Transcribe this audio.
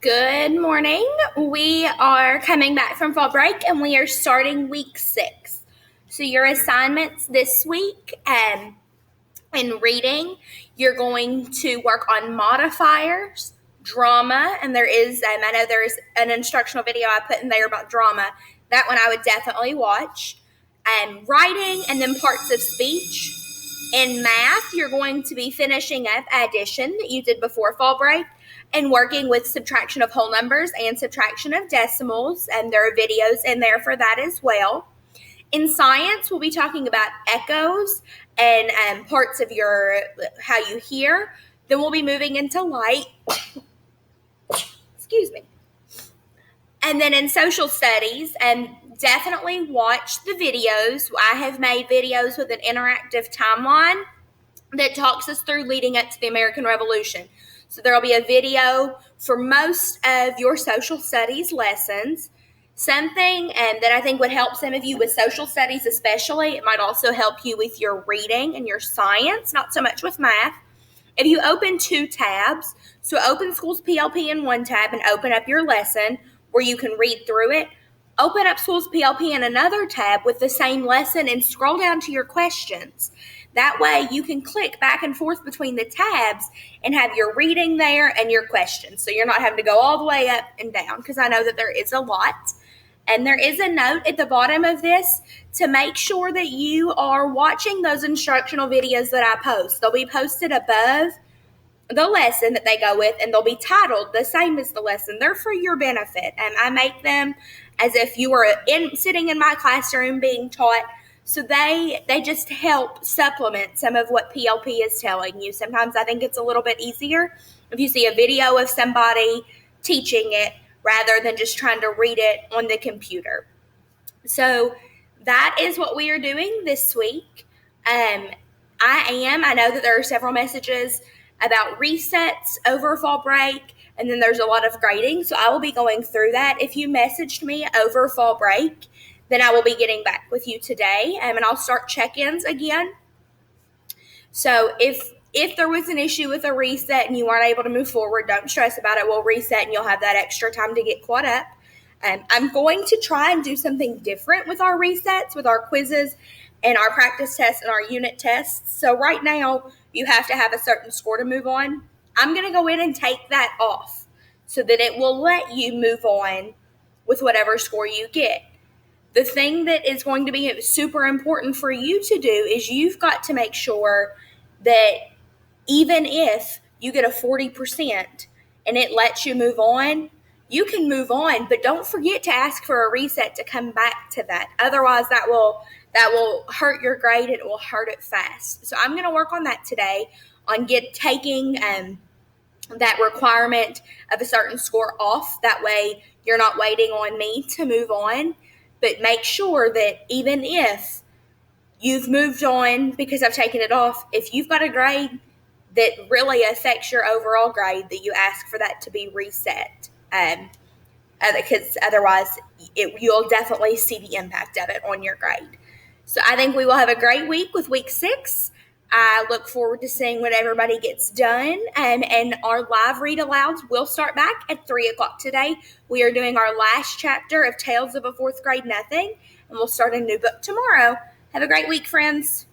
Good morning. We are coming back from fall break and we are starting week 6. So your assignments this week in reading, you're going to work on modifiers, drama, and I know there's an instructional video I put in there about drama. That one I would definitely watch. Writing and then parts of speech. In math, you're going to be finishing up addition that you did before fall break and working with subtraction of whole numbers and subtraction of decimals, and there are videos in there for that as well. In science, we'll be talking about echoes and parts of how you hear. Then we'll be moving into light. Excuse me. And then in social studies, definitely watch the videos. I have made videos with an interactive timeline that talks us through leading up to the American Revolution. So there will be a video for most of your social studies lessons. Something that I think would help some of you with social studies especially, it might also help you with your reading and your science, not so much with math. If you open 2 tabs, so open Schools PLP in one tab and open up your lesson where you can read through it. Open up Schools PLP in another tab with the same lesson and scroll down to your questions. That way you can click back and forth between the tabs and have your reading there and your questions. So you're not having to go all the way up and down, because I know that there is a lot. And there is a note at the bottom of this to make sure that you are watching those instructional videos that I post. They'll be posted above the lesson that they go with, and they'll be titled the same as the lesson. They're for your benefit, and I make them as if you were sitting in my classroom being taught. So they just help supplement some of what PLP is telling you. Sometimes I think it's a little bit easier if you see a video of somebody teaching it rather than just trying to read it on the computer. So that is what we are doing this week. I know that there are several messages about resets over fall break, and then there's a lot of grading. So I will be going through that. If you messaged me over fall break, then I will be getting back with you today, and I'll start check-ins again. So if there was an issue with a reset and you weren't able to move forward, don't stress about it. We'll reset and you'll have that extra time to get caught up. I'm going to try and do something different with our resets, with our quizzes and our practice tests and our unit tests. So right now, you have to have a certain score to move on. I'm going to go in and take that off so that it will let you move on with whatever score you get. The thing that is going to be super important for you to do is you've got to make sure that even if you get a 40% and it lets you move on, you can move on, but don't forget to ask for a reset to come back to that. Otherwise, that will hurt your grade and it will hurt it fast. So I'm going to work on that today, on taking that requirement of a certain score off. That way you're not waiting on me to move on, but make sure that even if you've moved on because I've taken it off, if you've got a grade that really affects your overall grade, that you ask for that to be reset. Because otherwise you'll definitely see the impact of it on your grade. So I think we will have a great week with week 6. I look forward to seeing what everybody gets done. And our live read alouds will start back at 3 o'clock today. We are doing our last chapter of Tales of a Fourth Grade Nothing, and we'll start a new book tomorrow. Have a great week, friends.